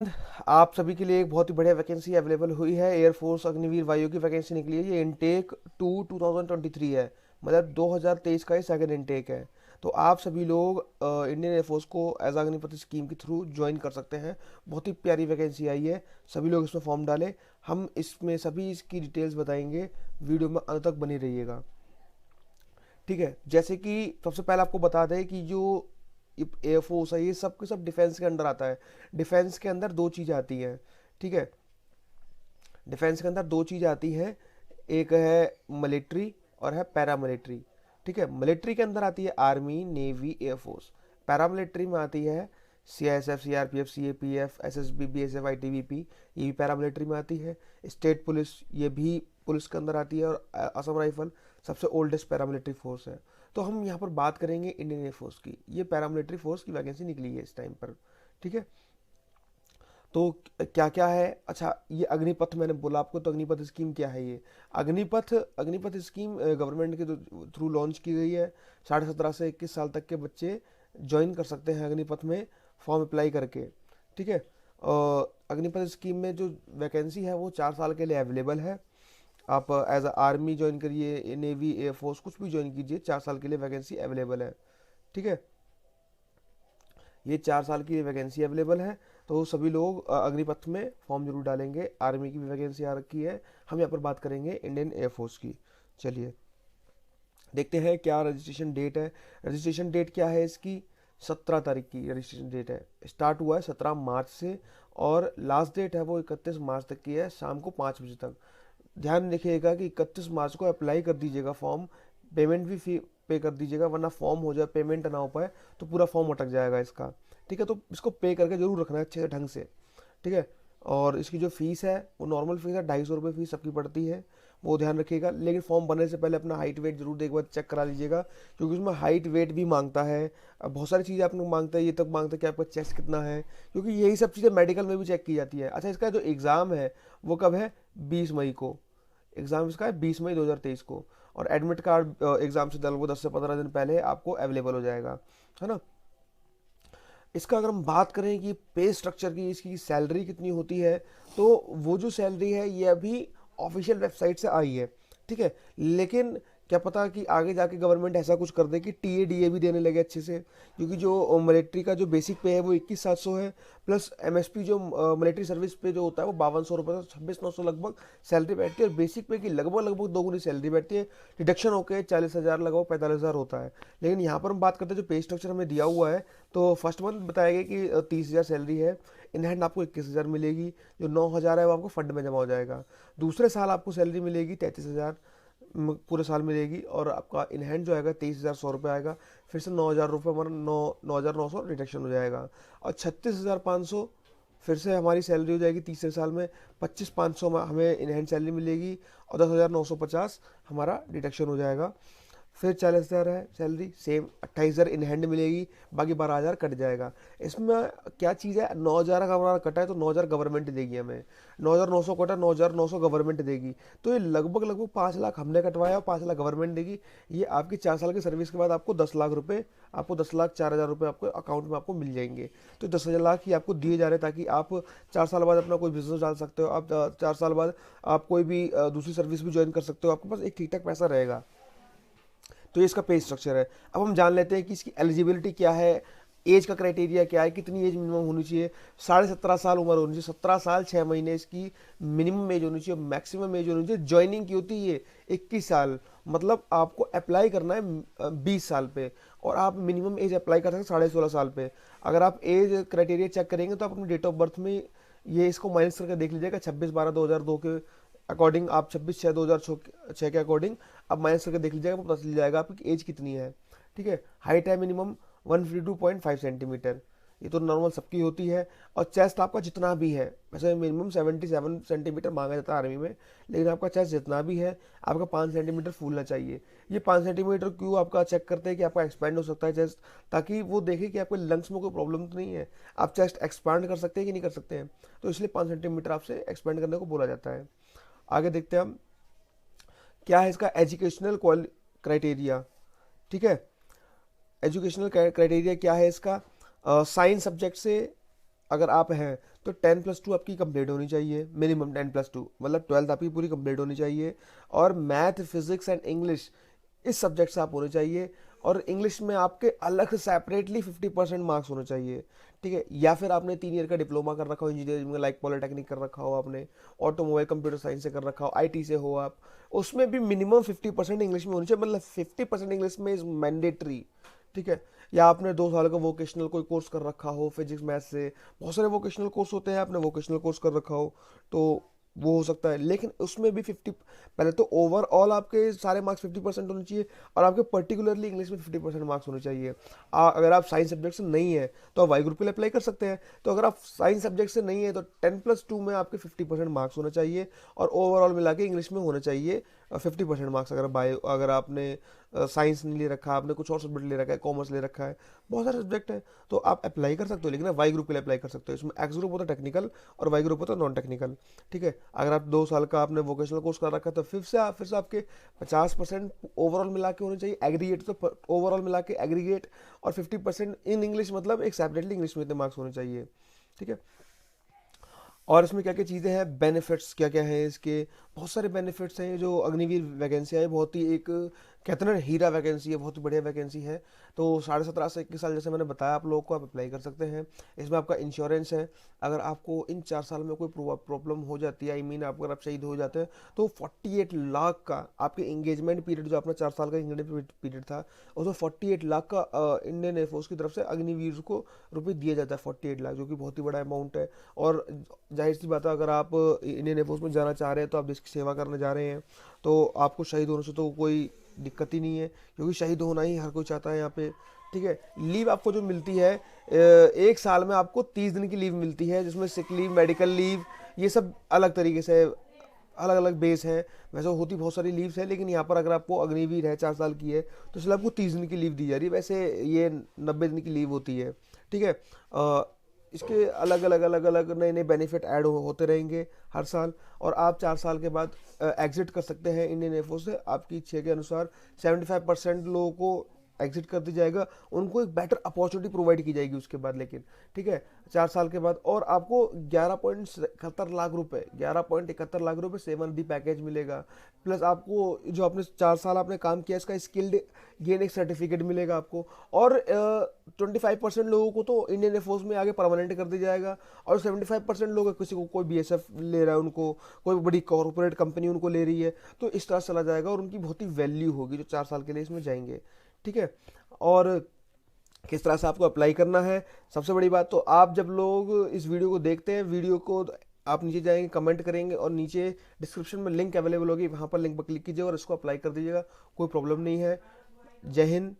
आप सभी के लिए एक बहुत ही बढ़िया वैकेंसी अवेलेबल हुई है। एयरफोर्स अग्निवीर वायु की वैकेंसी निकली है। ये इनटेक 2023 है, मतलब 2023 का ये सेकंड इनटेक है। तो आप सभी लोग इंडियन एयरफोर्स को एज अग्निपथ स्कीम के थ्रू ज्वाइन कर सकते हैं। बहुत ही प्यारी वैकेंसी आई है, सभी लोग इसमें फॉर्म डालें। हम इसमें सभी इसकी डिटेल्स बताएंगे, वीडियो में अंत तक बनी रहिएगा। ठीक है, जैसे कि सबसे पहले आपको बता दें कि जो एयरफोर्स है ये सब के सब डिफेंस के अंडर आता है। डिफेंस के अंदर दो चीज़ आती हैं। ठीक है, डिफेंस के अंदर दो चीज़ आती हैं, एक है मिलिट्री और है पैरामिलिट्री। ठीक है, मिलिट्री के अंदर आती है आर्मी, नेवी, एयरफोर्स। पैरामिलिट्री में आती है CISF, CRPF, CAPF, SSB, BSF, ITBP. ये भी पैरामिलिट्री में आती है। स्टेट पुलिस, ये भी पुलिस के अंदर आती है। और असम राइफल सबसे ओल्डेस्ट पैरामिलिट्री फोर्स है। तो हम यहाँ पर बात करेंगे इंडियन एयरफोर्स की। ये पैरामिलिट्री फोर्स की वैकेंसी निकली है इस टाइम पर। ठीक है, तो क्या क्या है। अच्छा, ये अग्निपथ मैंने बोला आपको, तो अग्निपथ स्कीम क्या है ये। अग्निपथ अग्निपथ स्कीम गवर्नमेंट के थ्रू लॉन्च की गई है। 17.5 से 21 साल तक के बच्चे ज्वाइन कर सकते हैं अग्निपथ में, फॉर्म अप्लाई करके। ठीक है, अग्निपथ स्कीम में जो वैकेंसी है वो 4 साल के लिए अवेलेबल है। आप एज अ आर्मी ज्वाइन करिए, नेवी, एयरफोर्स, कुछ भी ज्वाइन कीजिए, 4 साल के लिए वैकेंसी अवेलेबल है। ठीक है, ये 4 साल की वैकेंसी अवेलेबल है। तो सभी लोग अग्निपथ में फॉर्म जरूर डालेंगे। आर्मी की भी वैकेंसी आ रखी है। हम यहाँ पर बात करेंगे इंडियन एयरफोर्स की। चलिए देखते हैं क्या रजिस्ट्रेशन डेट है। रजिस्ट्रेशन डेट क्या है इसकी, 17 तारीख की रजिस्ट्रेशन डेट है। स्टार्ट हुआ है 17 मार्च से, और लास्ट डेट है वो 31 मार्च तक की है, शाम को 5 बजे तक। ध्यान रखिएगा कि 31 मार्च को अप्लाई कर दीजिएगा फॉर्म। पेमेंट भी फी पे कर दीजिएगा, वरना फॉर्म हो जाए, पेमेंट ना हो पाए तो पूरा फॉर्म अटक जाएगा इसका। ठीक है, तो इसको पे करके जरूर रखना है अच्छे से ढंग से। ठीक है, और इसकी जो फीस है वो नॉर्मल फीस है, 250 रुपये फीस सबकी पड़ती है, वो ध्यान रखिएगा। लेकिन फॉर्म भरने से पहले अपना हाइट वेट जरूर एक बार चेक करा लीजिएगा, क्योंकि उसमें हाइट वेट भी मांगता है। अब बहुत सारी चीज़ें आपको मांगता है, ये तक मांगता है कि आपका चेस्ट कितना है, क्योंकि यही सब चीज़ें मेडिकल में भी चेक की जाती है। अच्छा, इसका जो एग्ज़ाम है वो कब है, 20 मई को। एग्ज़ाम इसका है 20 मई 2023 को। और एडमिट कार्ड एग्ज़ाम से लगभग 10 से 15 दिन पहले आपको अवेलेबल हो जाएगा, है ना। इसका अगर हम बात करें कि पे स्ट्रक्चर की, इसकी सैलरी कितनी होती है, तो वो जो सैलरी है ये अभी ऑफिशियल वेबसाइट से आई है। ठीक है, लेकिन क्या पता कि आगे जाके गवर्नमेंट ऐसा कुछ कर दे कि टीए डीए भी देने लगे अच्छे से, क्योंकि जो मिलिट्री का जो बेसिक पे है वो 21,700 है, प्लस एमएसपी जो मिलिट्री सर्विस पे जो होता है वो 5200 रुपये से 26,900 लगभग सैलरी बैठती है। और बेसिक पे की लगभग लगभग दोगुनी सैलरी बैठती है। डिडक्शन होकर 40,000 लगभग 45,000 होता है। लेकिन यहाँ पर हम बात करते हैं जो पे स्ट्रक्चर हमें दिया हुआ है, तो फर्स्ट मंथ बताया गया कि 30,000 सैलरी है। इन हैंड आपको 21,000 मिलेगी। जो 9,000 है वो आपको फंड में जमा हो जाएगा। दूसरे साल आपको सैलरी मिलेगी 33,000 पूरे साल मिलेगी। और आपका इन हैंड जो आएगा 23,100 रुपये आएगा। फिर से 9,000 रुपये हमारा 9,900 रिडक्शन हो जाएगा। और 36,500 फिर से हमारी सैलरी हो जाएगी तीसरे साल में। 25,500 हमें इन हैंड सैलरी मिलेगी, और 10,950 हमारा डिडक्शन हो जाएगा। फिर 40,000 है सैलरी, सेम 28,000 इन हैंड मिलेगी, बाकी 12,000 कट जाएगा। इसमें क्या चीज़ है, 9,000 का हमारा कटा है तो 9,000 गवर्नमेंट देगी हमें। 9,900 कटा, 9,900 गवर्नमेंट देगी। तो ये लगभग लगभग 5 लाख हमने कटवाया और 5 लाख गवर्नमेंट देगी। ये आपकी 4 साल की सर्विस के बाद आपको 10 लाख रुपए, आपको 10,04,000 रुपये आपको अकाउंट में आपको मिल जाएंगे। तो 10,000 ही आपको दिए जा रहे हैं, ताकि आप 4 साल बाद अपना कोई बिजनेस डाल सकते हो। आप 4 साल बाद आप कोई भी दूसरी सर्विस भी ज्वाइन कर सकते हो, आपके पास एक ठीक ठाक पैसा रहेगा। तो ये इसका पे स्ट्रक्चर है। अब हम जान लेते हैं कि इसकी एलिजिबिलिटी क्या है, एज का क्राइटेरिया क्या है, कितनी एज मिनिमम होनी चाहिए। 17.5 साल उम्र होनी चाहिए, 17 साल 6 महीने इसकी मिनिमम एज होनी चाहिए। मैक्सिमम एज होनी चाहिए ज्वाइनिंग की होती है 21 साल, मतलब आपको अप्लाई करना है 20 साल पे, और आप मिनिमम एज अप्लाई कर सकते हैं 16.5 साल पे। अगर आप एज क्राइटेरिया चेक करेंगे तो आप अपनी डेट ऑफ बर्थ में ये इसको माइनस करके देख लीजिएगा। 26/12/2002 के अकॉर्डिंग, आप 26/6/2006 के अकॉर्डिंग आप माइनस करके देख लीजिएगा, आपको पता चल जाएगा आपकी एज कितनी है। ठीक है, हाइट है मिनिमम 152.5 सेंटीमीटर, ये तो नॉर्मल सबकी होती है। और चेस्ट आपका जितना भी है, वैसे मिनिमम 77 सेंटीमीटर मांगा जाता है आर्मी में, लेकिन आपका चेस्ट जितना भी है आपका 5 सेंटीमीटर फूलना चाहिए। ये 5 सेंटीमीटर क्यों आपका चेक करते हैं कि आपका एक्सपैंड हो सकता है चेस्ट, ताकि वो देखे कि आपके लंग्स में कोई प्रॉब्लम तो नहीं है, आप चेस्ट एक्सपैंड कर सकते हैं कि नहीं कर सकते हैं। तो इसलिए 5 सेंटीमीटर आपसे एक्सपैंड करने को बोला जाता है। आगे देखते हैं हम क्या है इसका एजुकेशनल क्राइटेरिया। ठीक है, एजुकेशनल क्राइटेरिया क्या है इसका, साइंस सब्जेक्ट से अगर आप हैं तो 10+2 आपकी कंप्लीट होनी चाहिए, मिनिमम 10+2, मतलब 12th आपकी पूरी कंप्लीट होनी चाहिए। और मैथ, फिजिक्स एंड इंग्लिश इस सब्जेक्ट से आप होने चाहिए। और इंग्लिश में आपके अलग से सेपरेटली 50% मार्क्स होने चाहिए, ठीक है। या फिर आपने 3 ईयर का डिप्लोमा कर रखा हो इंजीनियरिंग में, लाइक पॉलिटेक्निक कर रखा हो आपने, ऑटोमोबाइल कंप्यूटर साइंस से कर रखा हो, आईटी से हो आप, उसमें भी मिनिमम 50% इंग्लिश में होनी चाहिए, मतलब 50% इंग्लिश में इज मैंडेटरी, ठीक है। या आपने 2 साल का वोकेशनल कोई कोर्स कर रखा हो फिजिक्स मैथ से, बहुत सारे वोकेशनल कोर्स होते हैं, आपने वोकेशनल कोर्स कर रखा हो तो वो हो सकता है। लेकिन उसमें भी 50, पहले तो ओवरऑल आपके सारे मार्क्स 50% होने चाहिए, और आपके पर्टिकुलरली इंग्लिश में 50% मार्क्स होने चाहिए। अगर आप साइंस सब्जेक्ट से नहीं है तो आप वाई ग्रुप के लिए अप्लाई कर सकते हैं। तो अगर आप साइंस सब्जेक्ट से नहीं है तो 10+2 में आपके 50% मार्क्स होने चाहिए, और ओवरऑल मिला के इंग्लिश में होने चाहिए 50% मार्क्स। अगर आपने साइंस नहीं ले रखा, आपने कुछ और सब्जेक्ट ले रखा है, कॉमर्स ले रखा है, बहुत सारे सब्जेक्ट हैं, तो आप अप्लाई कर सकते हो। लेकिन आप वाई ग्रुप के लिए अप्लाई कर सकते हो। इसमें एक्स ग्रुप होता है टेक्निकल, और वाई ग्रुप होता है नॉन टेक्निकल, ठीक है। अगर आप 2 साल का आपने वोकेशनल कोर्स कर रखा है तो फिर से आपके 50% ओवरऑल मिला के होने चाहिए एग्रीगेट, तो ओवरऑल मिला के एग्रीगेट, और 50% इन इंग्लिश, मतलब एक सेपरेटली इंग्लिश में इतने मार्क्स होने चाहिए, ठीक है। और इसमें क्या क्या चीज़ें हैं, बेनिफिट्स क्या क्या हैं इसके, बहुत सारे बेनिफिट्स हैं। जो अग्निवीर वैकेंसी है बहुत ही एक, कहते हैं ना, हीरा वैकेंसी है, बहुत ही बढ़िया वैकेंसी है। तो 17.5 से 21 साल जैसे मैंने बताया आप लोगों को, आप अप्लाई कर सकते हैं। इसमें आपका इंश्योरेंस है, अगर आपको इन 4 साल में कोई प्रॉब्लम हो जाती है, आई मीन आप अगर आप शहीद हो जाते हैं, तो 48 लाख का आपके इंगेजमेंट पीरियड, जो अपना 4 साल का इंगेजमेंट पीरियड था, उसमें 48 लाख का इंडियन एयरफोर्स की तरफ से अग्निवीर को रुपये दिया जाता है, 48 लाख, जो कि बहुत ही बड़ा अमाउंट है। और जाहिर सी बात है, अगर आप इंडियन एयरफोर्स में जाना चाह रहे हैं तो आप देश की सेवा करने जा रहे हैं, तो आपको शहीद होने से तो कोई दिक्कत ही नहीं है, क्योंकि शहीद होना ही हर कोई चाहता है यहाँ पे, ठीक है। लीव आपको जो मिलती है, 1 साल में आपको 30 दिन की लीव मिलती है, जिसमें सिक लीव, मेडिकल लीव, ये सब अलग तरीके से अलग अलग बेस है। वैसे होती बहुत सारी लीव्स है, लेकिन यहाँ पर अगर आपको अग्निवीर है, 4 साल की है, तो इसलिए आपको 30 दिन की लीव दी जा रही है। वैसे ये 90 दिन की लीव होती है, ठीक है। इसके अलग अलग नए नए बेनिफिट ऐड होते रहेंगे हर साल। और आप 4 साल के बाद एग्जिट कर सकते हैं इंडियन एयरफोर्स से, आपकी इच्छा के अनुसार। 75% लोगों को एग्जिट कर दिया जाएगा, उनको एक बेटर अपॉर्चुनिटी प्रोवाइड की जाएगी उसके बाद, लेकिन ठीक है, 4 साल के बाद। और आपको 11.71 लाख रुपए, 11.71 लाख रुपए सेवन डी पैकेज मिलेगा। प्लस आपको जो आपने 4 साल आपने काम किया, इसका स्किल्ड गेन एक सर्टिफिकेट मिलेगा आपको। और 25% लोगों को तो इंडियन एयरफोर्स में आगे परमानेंट कर दिया जाएगा। और 75% लोग, किसी को कोई बीएसएफ ले रहा है, उनको कोई बड़ी कॉर्पोरेट कंपनी उनको ले रही है, तो इस तरह से चला जाएगा, और उनकी बहुत ही वैल्यू होगी जो 4 साल के लिए इसमें जाएंगे, ठीक है। और किस तरह से आपको अप्लाई करना है, सबसे बड़ी बात तो, आप जब लोग इस वीडियो को देखते हैं, वीडियो को आप नीचे जाएंगे, कमेंट करेंगे, और नीचे डिस्क्रिप्शन में लिंक अवेलेबल होगी, वहाँ पर लिंक पर क्लिक कीजिए और इसको अप्लाई कर दीजिएगा, कोई प्रॉब्लम नहीं है। जय हिंद,